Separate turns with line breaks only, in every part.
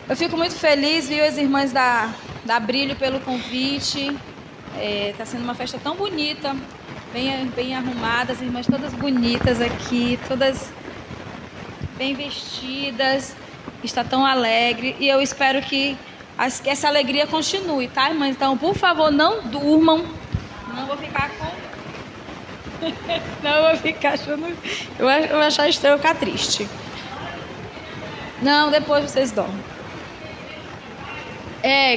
Eu fico muito feliz, viu, as irmãs da Brilho pelo convite. Está sendo uma festa tão bonita, bem arrumadas, as irmãs todas bonitas aqui, todas bem vestidas, está tão alegre. E eu espero que essa alegria continue, tá, irmãs? Então, por favor, não durmam. Não vou ficar com... Não vou ficar achando... Eu vou achar estranho, eu ficar triste. Não, depois vocês dormem.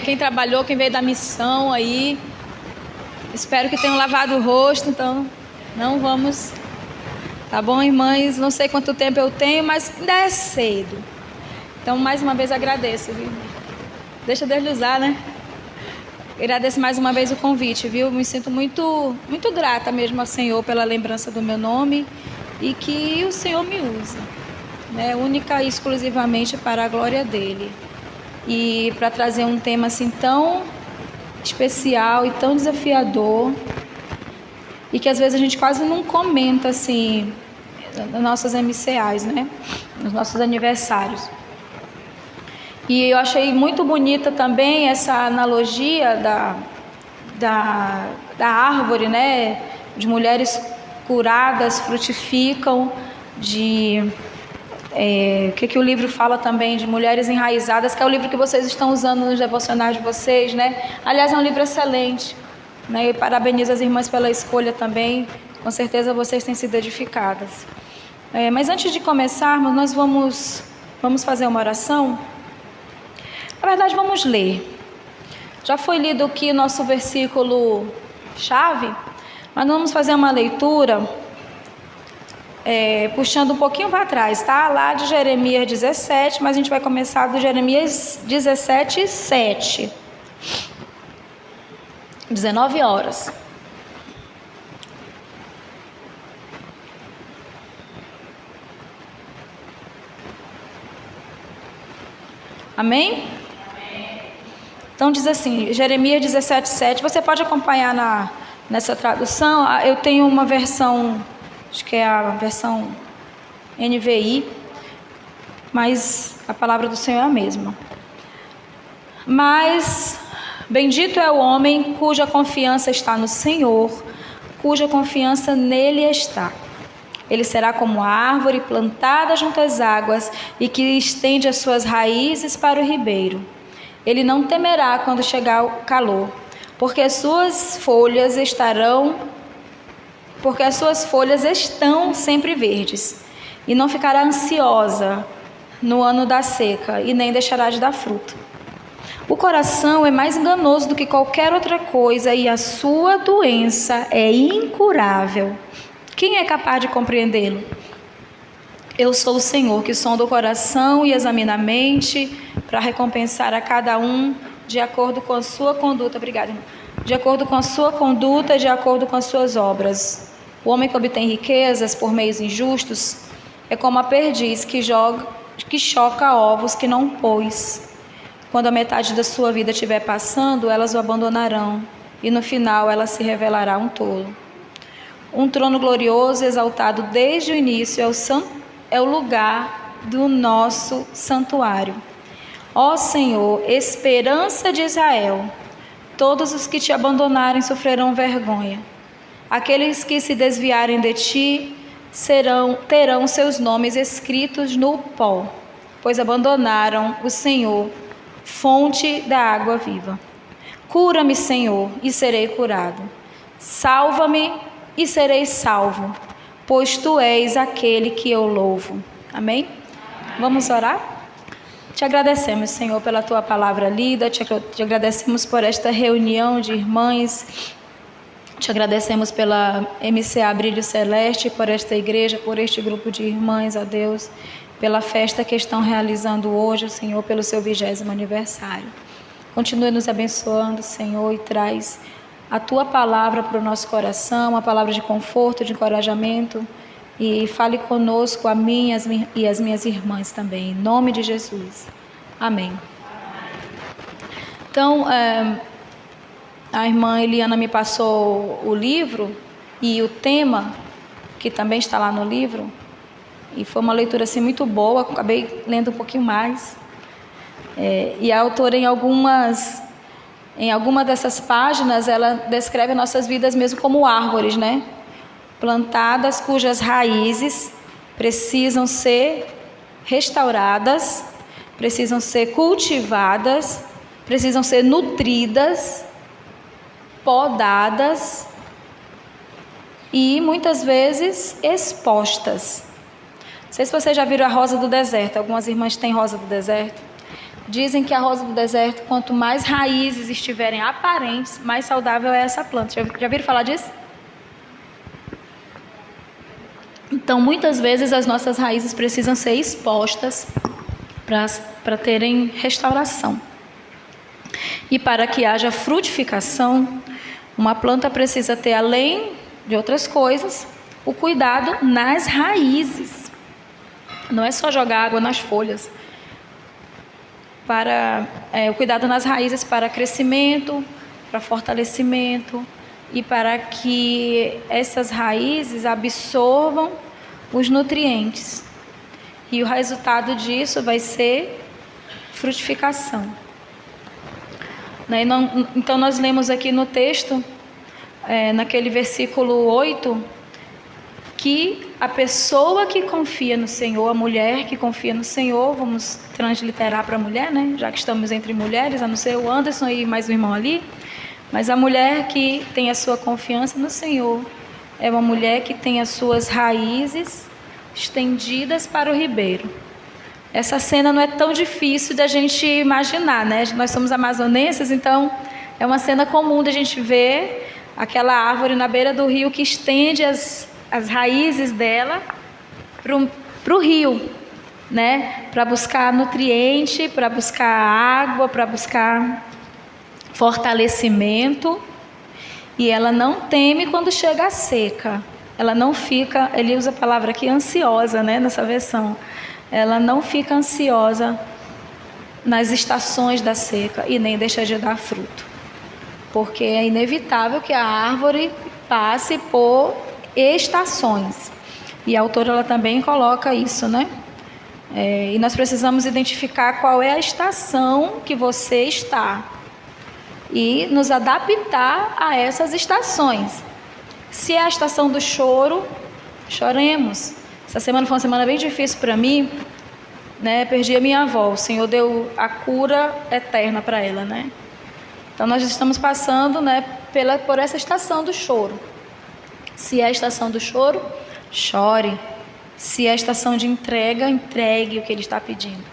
Quem trabalhou, quem veio da missão aí, espero que tenham lavado o rosto, então não vamos, tá bom, irmãs? Não sei quanto tempo eu tenho, mas ainda é cedo. Então, mais uma vez agradeço, viu? Deixa Deus lhe usar, né? Agradeço mais uma vez o convite, viu? Me sinto muito, muito grata mesmo ao Senhor pela lembrança do meu nome e que o Senhor me use, né? Única e exclusivamente para a glória dele. E para trazer um tema assim tão especial e tão desafiador, e que às vezes a gente quase não comenta assim nas nossas MCAs, né? Nos nossos aniversários. E eu achei muito bonita também essa analogia da árvore, né? De mulheres curadas frutificam, o que o livro fala também de mulheres enraizadas, que é o livro que vocês estão usando nos devocionais de vocês, né? Aliás, é um livro excelente, né? E parabenizo as irmãs pela escolha também. Com certeza vocês têm sido edificadas. Mas antes de começarmos, nós vamos fazer uma oração. Na verdade, vamos ler. Já foi lido aqui o nosso versículo chave, mas vamos fazer uma leitura puxando um pouquinho para trás, tá? Lá de Jeremias 17, mas a gente vai começar do Jeremias 17, 7. 19 horas. Amém? Então diz assim, Jeremias 17, 7. Você pode acompanhar nessa tradução. Eu tenho uma versão, acho que é a versão NVI, mas a palavra do Senhor é a mesma. Mas bendito é o homem cuja confiança está no Senhor, cuja confiança nele está. Ele será como a árvore plantada junto às águas e que estende as suas raízes para o ribeiro. Ele não temerá quando chegar o calor, porque as suas folhas estão sempre verdes, e não ficará ansiosa no ano da seca, e nem deixará de dar fruto. O coração é mais enganoso do que qualquer outra coisa, e a sua doença é incurável. Quem é capaz de compreendê-lo? Eu sou o Senhor, que sonda o coração e examina a mente, para recompensar a cada um de acordo com a sua conduta. Obrigada, irmão. De acordo com a sua conduta, de acordo com as suas obras. O homem que obtém riquezas por meios injustos é como a perdiz que choca ovos que não pôs. Quando a metade da sua vida estiver passando, elas o abandonarão, e no final ela se revelará um tolo. Um trono glorioso, exaltado desde o início, é o lugar do nosso santuário. Ó Senhor, esperança de Israel, todos os que te abandonarem sofrerão vergonha. Aqueles que se desviarem de ti terão seus nomes escritos no pó, pois abandonaram o Senhor, fonte da água viva. Cura-me, Senhor, e serei curado. Salva-me e serei salvo, pois tu és aquele que eu louvo. Amém? Vamos orar? Te agradecemos, Senhor, pela tua palavra lida, te agradecemos por esta reunião de irmãs, te agradecemos pela MCA Brilho Celeste, por esta igreja, por este grupo de irmãs, ó Deus, pela festa que estão realizando hoje, Senhor, pelo seu 20º aniversário. Continue nos abençoando, Senhor, e traz a tua palavra para o nosso coração, uma palavra de conforto, de encorajamento, e fale conosco, a mim e as minhas irmãs também, em nome de Jesus. Amém. Então, a irmã Eliana me passou o livro e o tema, que também está lá no livro, e foi uma leitura assim muito boa, acabei lendo um pouquinho mais. E a autora, em alguma dessas páginas, ela descreve nossas vidas mesmo como árvores, né? Plantadas, cujas raízes precisam ser restauradas, precisam ser cultivadas, precisam ser nutridas, podadas e muitas vezes expostas. Não sei se vocês já viram a rosa do deserto. Algumas irmãs têm rosa do deserto. Dizem que a rosa do deserto, quanto mais raízes estiverem aparentes, mais saudável é essa planta. Já viram falar disso? Então, muitas vezes as nossas raízes precisam ser expostas para terem restauração. E para que haja frutificação, uma planta precisa ter, além de outras coisas, o cuidado nas raízes. Não é só jogar água nas folhas. O cuidado nas raízes para crescimento, para fortalecimento e para que essas raízes absorvam os nutrientes. E o resultado disso vai ser frutificação. Então nós lemos aqui no texto, naquele versículo 8, que a pessoa que confia no Senhor, a mulher que confia no Senhor, vamos transliterar para a mulher, né? Já que estamos entre mulheres, a não ser o Anderson e mais um irmão ali, mas a mulher que tem a sua confiança no Senhor é uma mulher que tem as suas raízes estendidas para o ribeiro. Essa cena não é tão difícil da gente imaginar, né? Nós somos amazonenses, então é uma cena comum da gente ver aquela árvore na beira do rio que estende as raízes dela para o rio, né? Para buscar nutriente, para buscar água, para buscar fortalecimento. E ela não teme quando chega a seca. Ela não fica, ele usa a palavra aqui, ansiosa, né? Nessa versão. Ela não fica ansiosa nas estações da seca e nem deixa de dar fruto. Porque é inevitável que a árvore passe por estações. E a autora ela também coloca isso, né? E nós precisamos identificar qual é a estação que você está e nos adaptar a essas estações. Se é a estação do choro, choremos. Essa semana foi uma semana bem difícil para mim, né? Perdi a minha avó. O Senhor deu a cura eterna para ela, né? Então nós estamos passando, né, por essa estação do choro. Se é a estação do choro, chore. Se é a estação de entrega, entregue o que Ele está pedindo.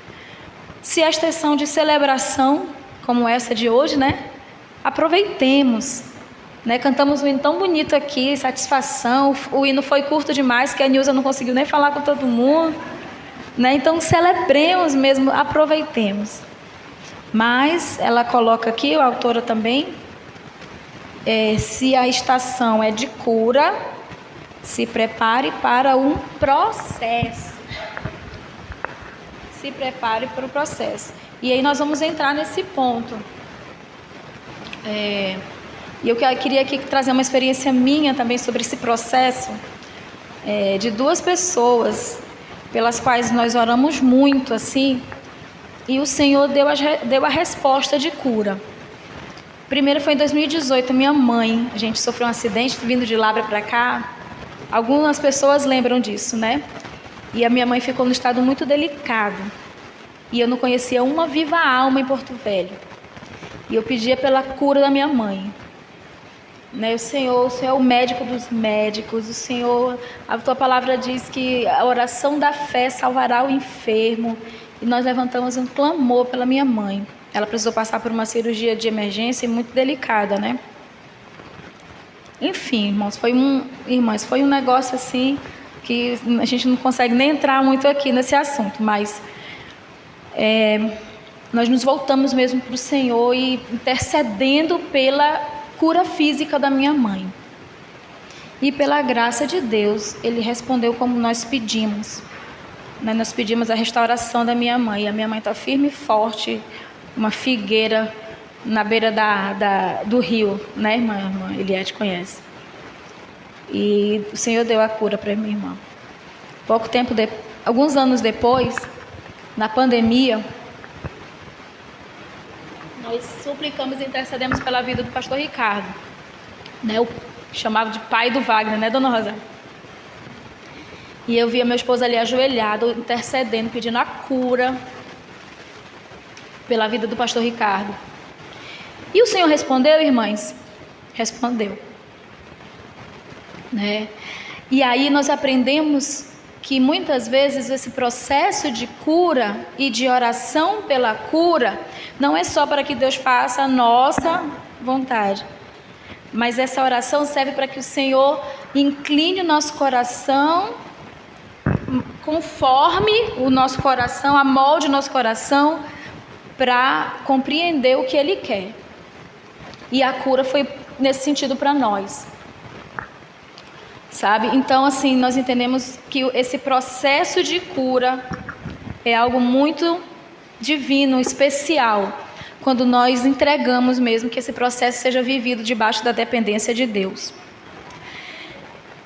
Se é a estação de celebração, como essa de hoje, né? Aproveitemos. Né? Cantamos um hino tão bonito aqui, satisfação. O hino foi curto demais, que a Nilza não conseguiu nem falar com todo mundo. Né? Então celebremos mesmo, aproveitemos. Mas ela coloca aqui, a autora também, se a estação é de cura, se prepare para um processo. Se prepare para o processo. E aí nós vamos entrar nesse ponto. E eu queria aqui trazer uma experiência minha também sobre esse processo, de duas pessoas pelas quais nós oramos muito, assim, e o Senhor deu a resposta de cura. Primeiro foi em 2018, minha mãe, a gente sofreu um acidente vindo de Labra para cá. Algumas pessoas lembram disso, né? E a minha mãe ficou num estado muito delicado. E eu não conhecia uma viva alma em Porto Velho. E eu pedia pela cura da minha mãe. Né? O Senhor é o médico dos médicos. O Senhor, a tua palavra diz que a oração da fé salvará o enfermo. E nós levantamos um clamor pela minha mãe. Ela precisou passar por uma cirurgia de emergência muito delicada, né? Enfim, irmãos, foi um negócio assim que a gente não consegue nem entrar muito aqui nesse assunto, mas nós nos voltamos mesmo para o Senhor e intercedendo pela cura física da minha mãe. E pela graça de Deus, Ele respondeu como nós pedimos. Nós pedimos a restauração da minha mãe. A minha mãe está firme e forte, uma figueira na beira do rio, né, irmã? A irmã Eliette conhece. E o Senhor deu a cura para minha irmã. Alguns anos depois, na pandemia, nós suplicamos e intercedemos pela vida do pastor Ricardo, né? O chamava de pai do Wagner, né, dona Rosa? E eu via meu esposo ali ajoelhado, intercedendo, pedindo a cura pela vida do pastor Ricardo. E o Senhor respondeu, irmãs? Respondeu, né? E aí nós aprendemos que muitas vezes esse processo de cura e de oração pela cura não é só para que Deus faça a nossa vontade, mas essa oração serve para que o Senhor incline o nosso coração, conforme o nosso coração, amolde o nosso coração para compreender o que Ele quer. E a cura foi nesse sentido para nós, sabe? Então, assim, nós entendemos que esse processo de cura é algo muito divino, especial, quando nós entregamos mesmo que esse processo seja vivido debaixo da dependência de Deus.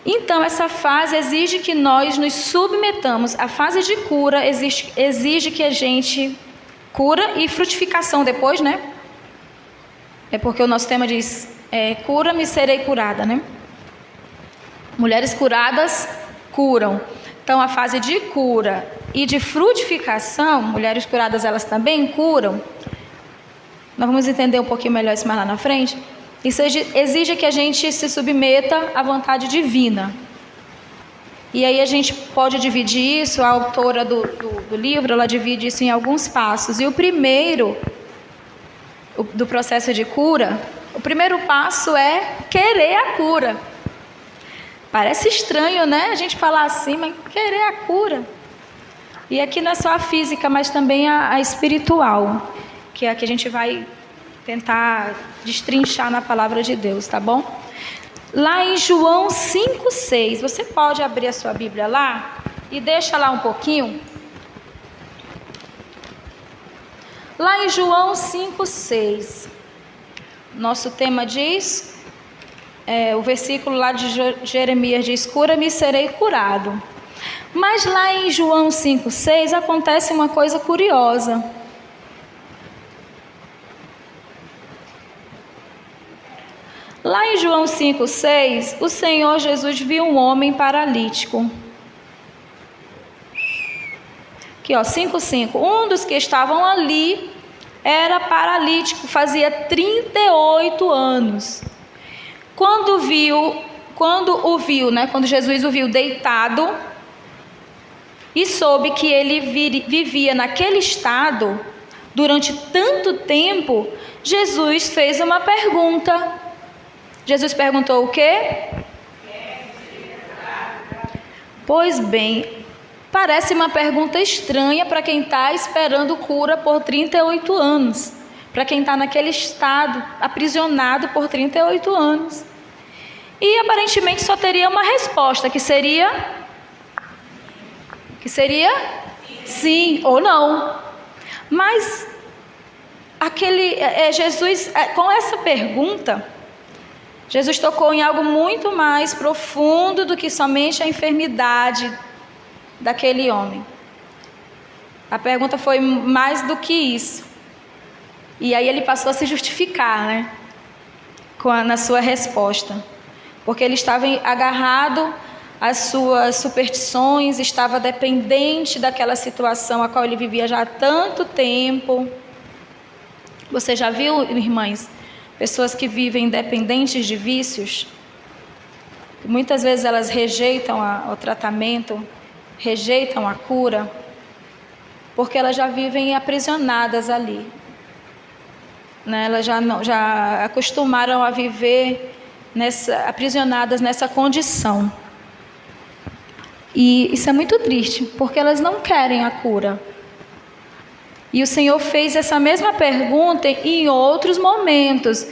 Então, essa fase exige que nós nos submetamos. A fase de cura exige que a gente cura e frutificação depois, né? É porque o nosso tema diz, cura-me, serei curada, né? Mulheres curadas curam. Então, a fase de cura e de frutificação, mulheres curadas elas também curam. Nós vamos entender um pouquinho melhor isso mais lá na frente. Isso exige que a gente se submeta à vontade divina. E aí a gente pode dividir isso, a autora do livro, ela divide isso em alguns passos. E o primeiro, do processo de cura, o primeiro passo é querer a cura. Parece estranho, né? A gente falar assim, mas querer a cura. E aqui não é só a física, mas também a espiritual, que é a que a gente vai tentar destrinchar na palavra de Deus, tá bom? Lá em João 5,6, você pode abrir a sua Bíblia lá e deixa lá um pouquinho. Lá em João 5,6, nosso tema diz, o versículo lá de Jeremias diz, cura-me e serei curado. Mas lá em João 5,6 acontece uma coisa curiosa. Lá em João 5,6, o Senhor Jesus viu um homem paralítico. Aqui, ó, 5,5. Um dos que estavam ali era paralítico, fazia 38 anos. Quando Jesus o viu deitado e soube que ele vivia naquele estado durante tanto tempo, Jesus fez uma pergunta. Jesus perguntou o quê? Pois bem, parece uma pergunta estranha para quem está esperando cura por 38 anos. Para quem está naquele estado, aprisionado por 38 anos. E aparentemente só teria uma resposta, que seria sim ou não. Mas Jesus, com essa pergunta, Jesus tocou em algo muito mais profundo do que somente a enfermidade daquele homem. A pergunta foi mais do que isso. E aí ele passou a se justificar, né? Na sua resposta. Porque ele estava agarrado às suas superstições, estava dependente daquela situação a qual ele vivia já há tanto tempo. Você já viu, irmãs, pessoas que vivem dependentes de vícios? Muitas vezes elas rejeitam o tratamento, rejeitam a cura, porque elas já vivem aprisionadas ali. Né? Elas já acostumaram a viver aprisionadas nessa condição. E isso é muito triste, porque elas não querem a cura. E o Senhor fez essa mesma pergunta em outros momentos.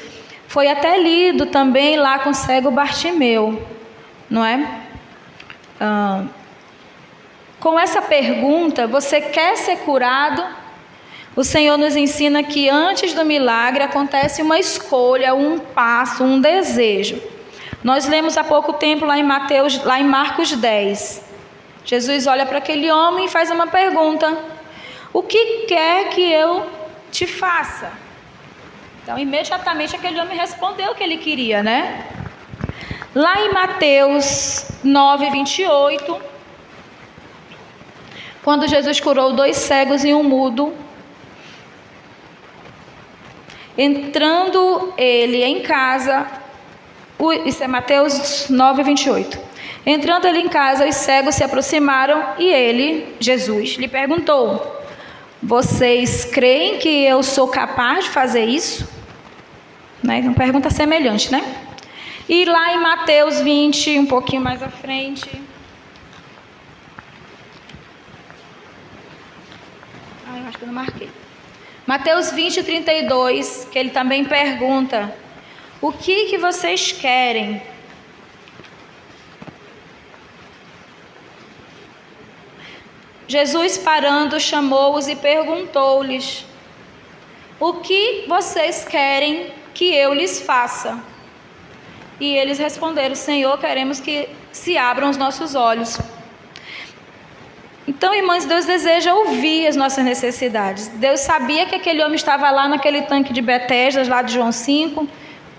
Foi até lido também lá com o cego Bartimeu, não é? Com essa pergunta, você quer ser curado? O Senhor nos ensina que antes do milagre acontece uma escolha, um passo, um desejo. Nós lemos há pouco tempo lá em Marcos 10. Jesus olha para aquele homem e faz uma pergunta: o que quer que eu te faça? Então, imediatamente aquele homem respondeu o que ele queria, né? Lá em Mateus 9, 28, quando Jesus curou 2 cegos e um mudo, entrando ele em casa, isso é Mateus 9, 28. Entrando ele em casa, os cegos se aproximaram e ele, Jesus, lhe perguntou: vocês creem que eu sou capaz de fazer isso? Né? Uma pergunta semelhante, né? E lá em Mateus 20, um pouquinho mais à frente. Eu acho que eu não marquei. Mateus 20, 32, que ele também pergunta: o que vocês querem? Jesus, parando, chamou-os e perguntou-lhes: o que vocês querem que eu lhes faça? E eles responderam: Senhor, queremos que se abram os nossos olhos. Então, irmãs, Deus deseja ouvir as nossas necessidades. Deus sabia que aquele homem estava lá naquele tanque de Betesda, lá de João 5,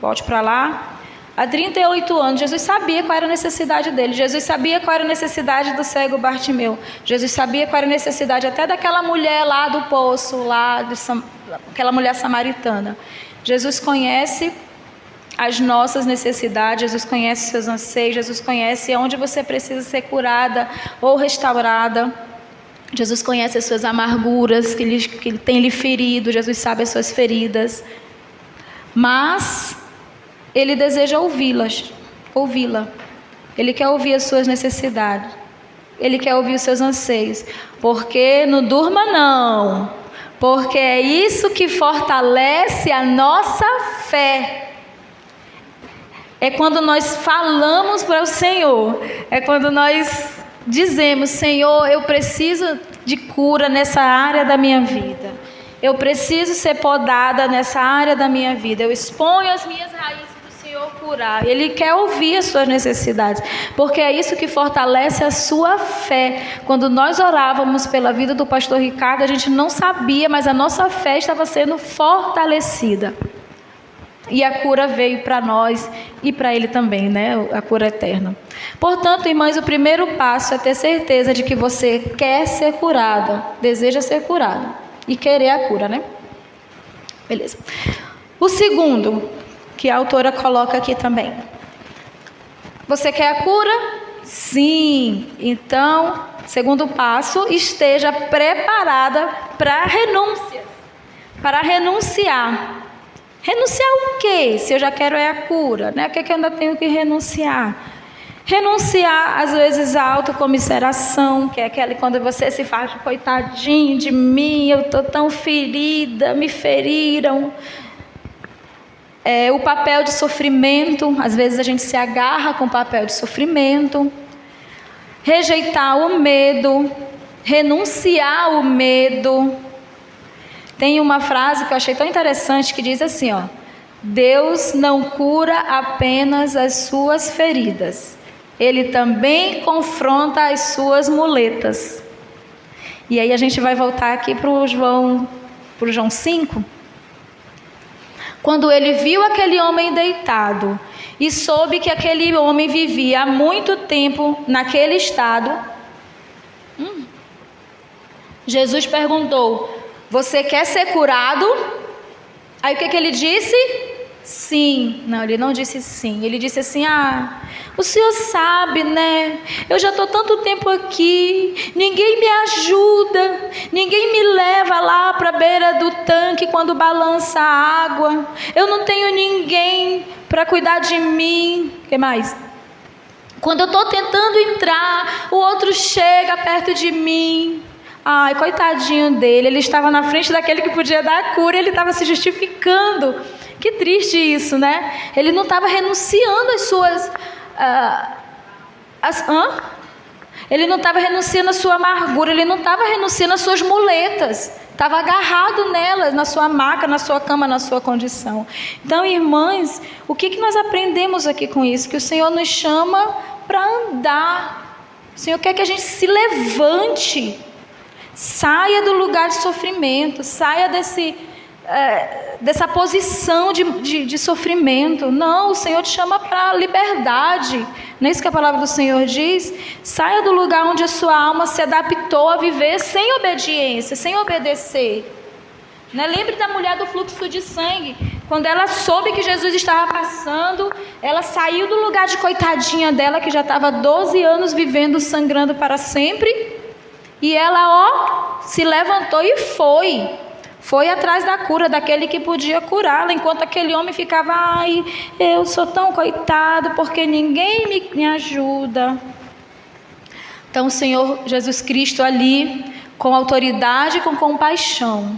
volte para lá, há 38 anos. Jesus sabia qual era a necessidade dele. Jesus sabia qual era a necessidade do cego Bartimeu. Jesus sabia qual era a necessidade até daquela mulher lá do poço, aquela mulher samaritana. Jesus conhece as nossas necessidades, Jesus conhece os seus anseios, Jesus conhece onde você precisa ser curada ou restaurada. Jesus conhece as suas amarguras que tem lhe ferido, Jesus sabe as suas feridas. Mas Ele deseja ouvi-la. Ele quer ouvir as suas necessidades. Ele quer ouvir os seus anseios. Porque não durma não. Porque é isso que fortalece a nossa fé. É quando nós falamos para o Senhor. É quando nós dizemos: Senhor, eu preciso de cura nessa área da minha vida. Eu preciso ser podada nessa área da minha vida. Eu exponho as minhas raízes para o Senhor curar. Ele quer ouvir as suas necessidades. Porque é isso que fortalece a sua fé. Quando nós orávamos pela vida do pastor Ricardo, a gente não sabia, mas a nossa fé estava sendo fortalecida. E a cura veio para nós e para ele também, né? A cura eterna. Portanto, irmãs, o primeiro passo é ter certeza de que você quer ser curada, deseja ser curada e querer a cura, né? Beleza. O segundo, que a autora coloca aqui também. Você quer a cura? Sim. Então, segundo passo, esteja preparada para renúncia. Para renunciar. Renunciar o quê? Se eu já quero é a cura, né? O que é que eu ainda tenho que renunciar? Renunciar, às vezes, à autocomiseração, que é aquela quando você se faz coitadinho de mim, eu estou tão ferida, me feriram. O papel de sofrimento, às vezes a gente se agarra com o papel de sofrimento. Rejeitar o medo, renunciar o medo. Tem uma frase que eu achei tão interessante que diz assim, ó: Deus não cura apenas as suas feridas, Ele também confronta as suas muletas. E aí a gente vai voltar aqui para o João 5. Quando ele viu aquele homem deitado e soube que aquele homem vivia há muito tempo naquele estado, Jesus perguntou: você quer ser curado? Aí o que ele disse? Sim. Não, ele não disse sim. Ele disse assim: o senhor sabe, né? Eu já estou tanto tempo aqui, ninguém me ajuda, ninguém me leva lá para a beira do tanque quando balança a água. Eu não tenho ninguém para cuidar de mim. O que mais? Quando eu estou tentando entrar, o outro chega perto de mim. Ai, coitadinho dele, ele estava na frente daquele que podia dar a cura, ele estava se justificando. Que triste isso, né? Ele não estava renunciando às suas... Ele não estava renunciando à sua amargura, ele não estava renunciando às suas muletas. Estava agarrado nelas, na sua maca, na sua cama, na sua condição. Então, irmãs, o que nós aprendemos aqui com isso? Que o Senhor nos chama para andar. O Senhor quer que a gente se levante. Saia do lugar de sofrimento, saia dessa posição de sofrimento. Não, o Senhor te chama para a liberdade. Não é isso que a palavra do Senhor diz? Saia do lugar onde a sua alma se adaptou a viver sem obediência, sem obedecer. Né? Lembre da mulher do fluxo de sangue. Quando ela soube que Jesus estava passando, ela saiu do lugar de coitadinha dela, que já estava 12 anos vivendo, sangrando para sempre. E ela, se levantou e foi atrás da cura, daquele que podia curá-la, enquanto aquele homem ficava: ai, eu sou tão coitado, porque ninguém me ajuda. Então o Senhor Jesus Cristo ali, com autoridade e com compaixão,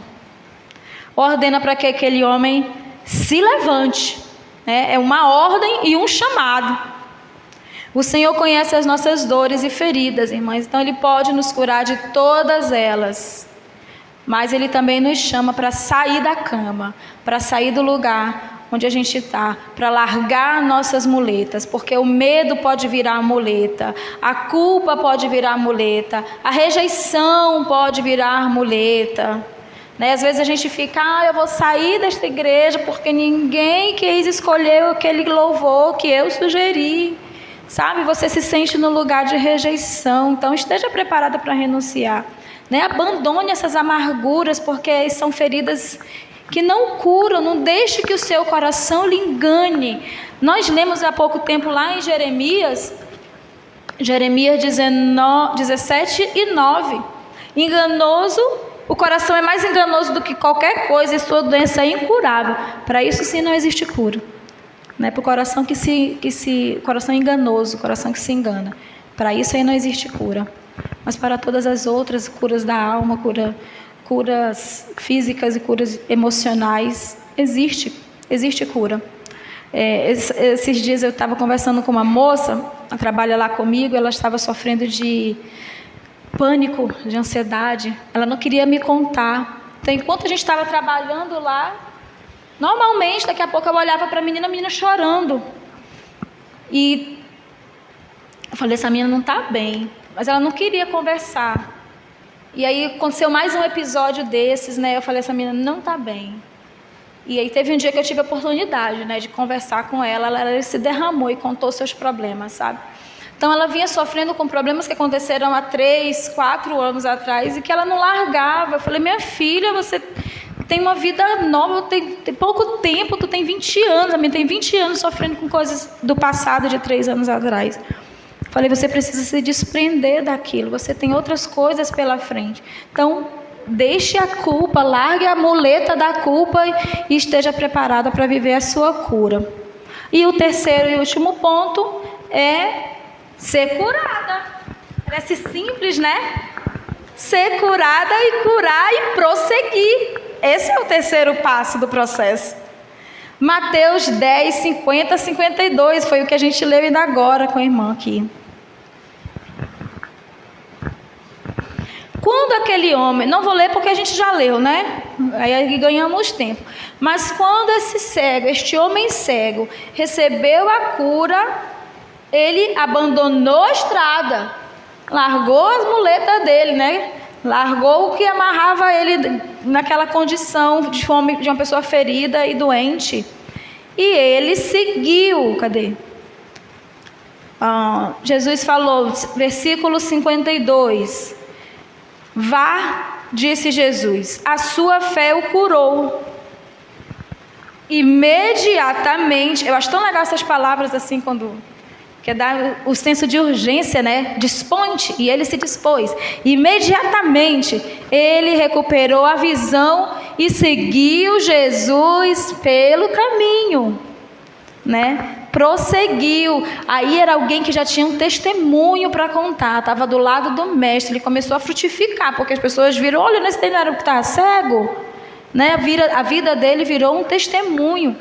ordena para que aquele homem se levante. É uma ordem e um chamado. O Senhor conhece as nossas dores e feridas, irmãs, então Ele pode nos curar de todas elas. Mas Ele também nos chama para sair da cama, para sair do lugar onde a gente está, para largar nossas muletas, porque o medo pode virar muleta, a culpa pode virar muleta, a rejeição pode virar muleta. Às vezes a gente fica: eu vou sair desta igreja porque ninguém quis escolher aquele louvor que eu sugeri. Sabe, você se sente no lugar de rejeição, então esteja preparada para renunciar. Abandone essas amarguras, porque são feridas que não curam. Não deixe que o seu coração lhe engane. Nós lemos há pouco tempo lá em Jeremias 17:9. Enganoso, o coração é mais enganoso do que qualquer coisa, e sua doença é incurável. Para isso sim não existe cura. Para o coração coração enganoso, coração que se engana, para isso aí não existe cura. Mas para todas as outras, curas da alma, curas físicas e curas emocionais, existe cura. Esses dias eu estava conversando com uma moça, ela trabalha lá comigo, ela estava sofrendo de pânico, de ansiedade. Ela não queria me contar. Então, enquanto a gente estava trabalhando lá, normalmente, daqui a pouco eu olhava para a menina chorando. E eu falei: essa menina não está bem. Mas ela não queria conversar. E aí aconteceu mais um episódio desses, Eu falei: essa menina não está bem. E aí teve um dia que eu tive a oportunidade, de conversar com ela. Ela se derramou e contou seus problemas, sabe? Então ela vinha sofrendo com problemas que aconteceram há 3, 4 anos atrás e que ela não largava. Eu falei: minha filha, você tem uma vida nova, tem pouco tempo, tu tem 20 anos, a minha tem 20 anos sofrendo com coisas do passado de 3 anos atrás. Falei: você precisa se desprender daquilo, você tem outras coisas pela frente. Então, deixe a culpa, largue a muleta da culpa e esteja preparada para viver a sua cura. E o terceiro e último ponto é ser curada. Parece simples, Ser curada e curar e prosseguir. Esse é o terceiro passo do processo. Mateus 10, 50, 52, foi o que a gente leu ainda agora com a irmã aqui. Quando aquele homem, não vou ler porque a gente já leu, Aí ganhamos tempo. Mas quando este homem cego, recebeu a cura, ele abandonou a estrada, largou as muletas dele, Largou o que amarrava ele naquela condição de fome, de uma pessoa ferida e doente. E ele seguiu, cadê? Jesus falou, versículo 52. Vá, disse Jesus, a sua fé o curou. Imediatamente, eu acho tão legal essas palavras assim, quando quer dar o senso de urgência, Dispõe-te, e ele se dispôs. Imediatamente, ele recuperou a visão e seguiu Jesus pelo caminho, Prosseguiu. Aí era alguém que já tinha um testemunho para contar, estava do lado do mestre. Ele começou a frutificar, porque as pessoas viram: olha, nesse não era o que estava cego, A vida dele virou um testemunho,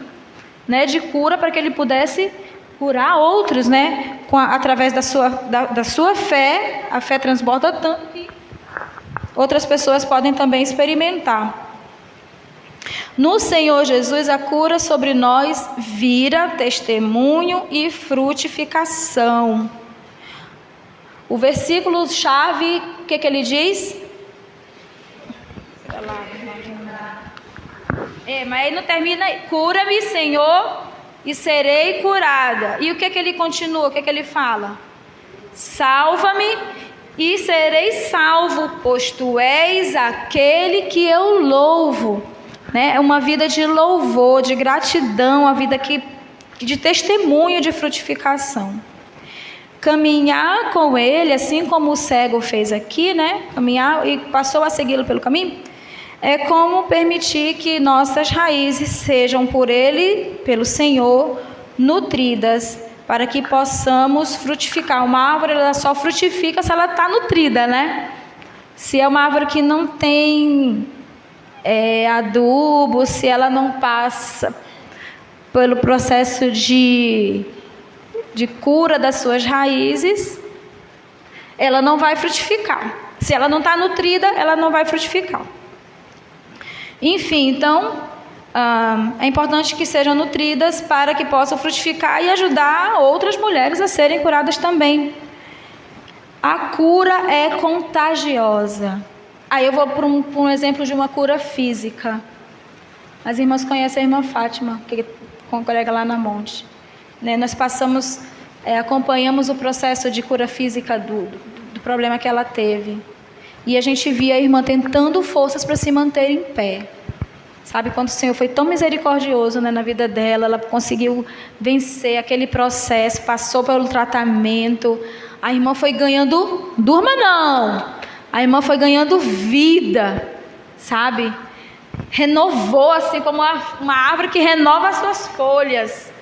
de cura, para que ele pudesse curar outros, através da sua fé. A fé transborda tanto que outras pessoas podem também experimentar. No Senhor Jesus, a cura sobre nós vira testemunho e frutificação. O versículo-chave, o que ele diz? Mas aí não termina aí. Cura-me, Senhor, e serei curada. E o que ele continua? O que ele fala? Salva-me e serei salvo, pois tu és aquele que eu louvo. Né? É uma vida de louvor, de gratidão, uma vida de testemunho de frutificação. Caminhar com ele, assim como o cego fez aqui, né? Caminhar e passou a segui-lo pelo caminho, é como permitir que nossas raízes sejam por ele, pelo Senhor, nutridas, para que possamos frutificar. Uma árvore, ela só frutifica se ela está nutrida, né? Se é uma árvore que não tem adubo, se ela não passa pelo processo de cura das suas raízes, ela não vai frutificar. Se ela não está nutrida, ela não vai frutificar. Enfim, então, é importante que sejam nutridas para que possam frutificar e ajudar outras mulheres a serem curadas também. A cura é contagiosa. Aí eu vou para um exemplo de uma cura física. As irmãs conhecem a irmã Fátima, que congrega lá na Monte. Né? Nós acompanhamos o processo de cura física do problema que ela teve. E a gente via a irmã tentando forças para se manter em pé. Sabe, quando o Senhor foi tão misericordioso, né, na vida dela, ela conseguiu vencer aquele processo, passou pelo tratamento. A irmã foi ganhando, durma não! A irmã foi ganhando vida, sabe? Renovou assim como uma árvore que renova as suas folhas.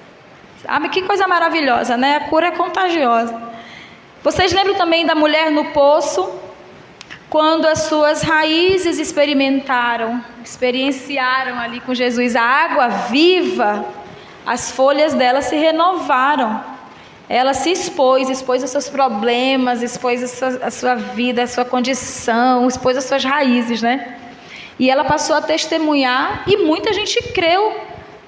Sabe, que coisa maravilhosa, né? A cura é contagiosa. Vocês lembram também da mulher no poço? Quando as suas raízes experienciaram ali com Jesus a água viva, as folhas dela se renovaram. Ela se expôs os seus problemas, expôs a sua vida, a sua condição, expôs as suas raízes, né? E ela passou a testemunhar e muita gente creu.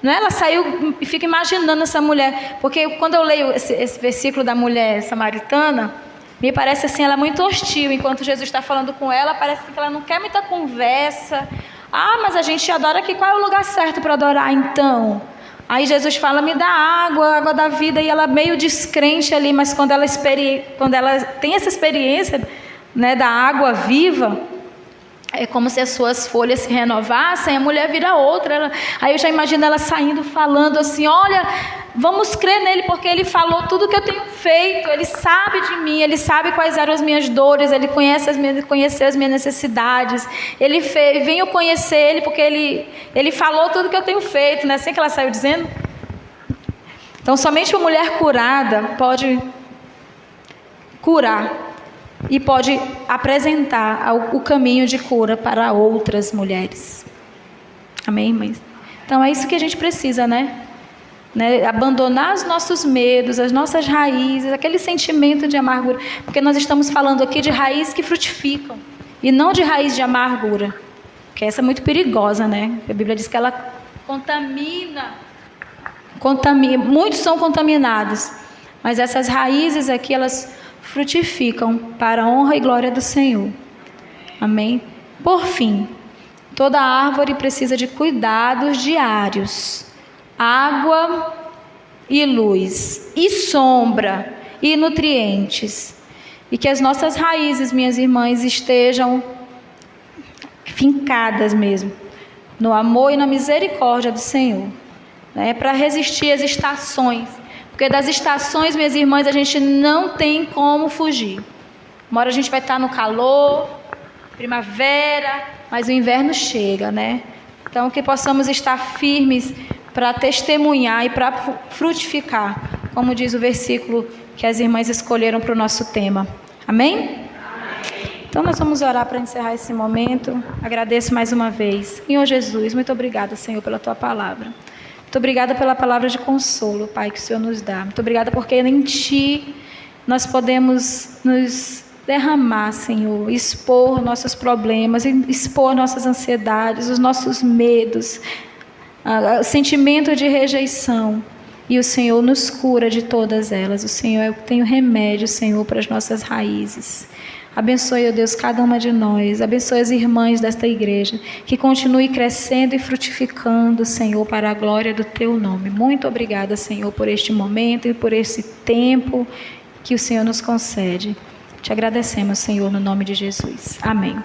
Não é? Ela saiu e fica imaginando essa mulher, porque quando eu leio esse versículo da mulher samaritana, me parece assim, ela é muito hostil, enquanto Jesus está falando com ela, parece que ela não quer muita conversa. Mas a gente adora aqui, qual é o lugar certo para adorar então? Aí Jesus fala, me dá água da vida, e ela meio descrente ali, mas quando ela tem essa experiência, né, da água viva, é como se as suas folhas se renovassem, a mulher vira outra. Aí eu já imagino ela saindo, falando assim, olha, vamos crer nele, porque ele falou tudo que eu tenho feito, ele sabe de mim, ele sabe quais eram as minhas dores, ele conheceu as minhas necessidades, venham conhecer ele, porque ele falou tudo que eu tenho feito, não é assim que ela saiu dizendo? Então somente uma mulher curada pode curar e pode apresentar o caminho de cura para outras mulheres. Amém, mães? Então é isso que a gente precisa, né? Abandonar os nossos medos, as nossas raízes, aquele sentimento de amargura, porque nós estamos falando aqui de raízes que frutificam e não de raiz de amargura, porque essa é muito perigosa, né? A Bíblia diz que ela contamina, muitos são contaminados, mas essas raízes aqui, elas frutificam para a honra e glória do Senhor. Amém? Por fim, toda árvore precisa de cuidados diários, água e luz, e sombra, e nutrientes, e que as nossas raízes, minhas irmãs, estejam fincadas mesmo, no amor e na misericórdia do Senhor, né, para resistir às estações. Porque das estações, minhas irmãs, a gente não tem como fugir. Uma hora a gente vai estar no calor, primavera, mas o inverno chega, né? Então, que possamos estar firmes para testemunhar e para frutificar, como diz o versículo que as irmãs escolheram para o nosso tema. Amém? Então, nós vamos orar para encerrar esse momento. Agradeço mais uma vez. Senhor Jesus, muito obrigada, Senhor, pela Tua palavra. Muito obrigada pela palavra de consolo, Pai, que o Senhor nos dá. Muito obrigada porque em Ti nós podemos nos derramar, Senhor, expor nossos problemas, expor nossas ansiedades, os nossos medos, o sentimento de rejeição. E o Senhor nos cura de todas elas. O Senhor é o que tem o remédio, Senhor, para as nossas raízes. Abençoe, ó Deus, cada uma de nós. Abençoe as irmãs desta igreja, que continue crescendo e frutificando, Senhor, para a glória do Teu nome. Muito obrigada, Senhor, por este momento e por esse tempo que o Senhor nos concede. Te agradecemos, Senhor, no nome de Jesus. Amém.